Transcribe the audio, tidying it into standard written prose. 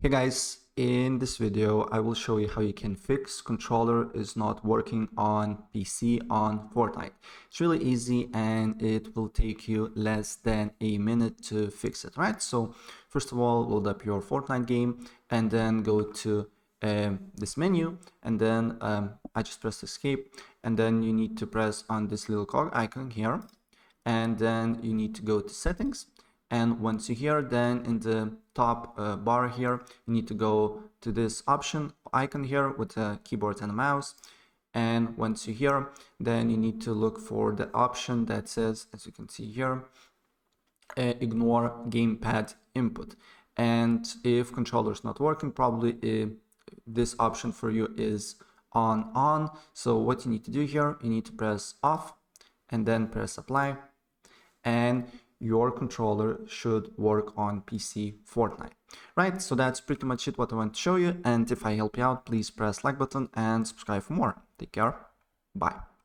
Hey guys, in this video I will show you how you can fix controller is not working on PC on Fortnite. It's really easy and it will take you less than a minute to fix it, right? So first of all, load up your Fortnite game and then go to this menu, and then I just press escape, and then you need to press on this little cog icon here, and then you need to go to settings. And once you're here, then in the top bar here, you need to go to this option icon here with a keyboard and a mouse. And once you're here, then you need to look for the option that says, as you can see here, ignore gamepad input. And if controller is not working, probably this option for you is on. So what you need to do here, you need to press off and then press apply, and your controller should work on PC Fortnite, right? So that's pretty much it what I want to show you, and if I help you out, please press like button and subscribe for more. Take care, bye.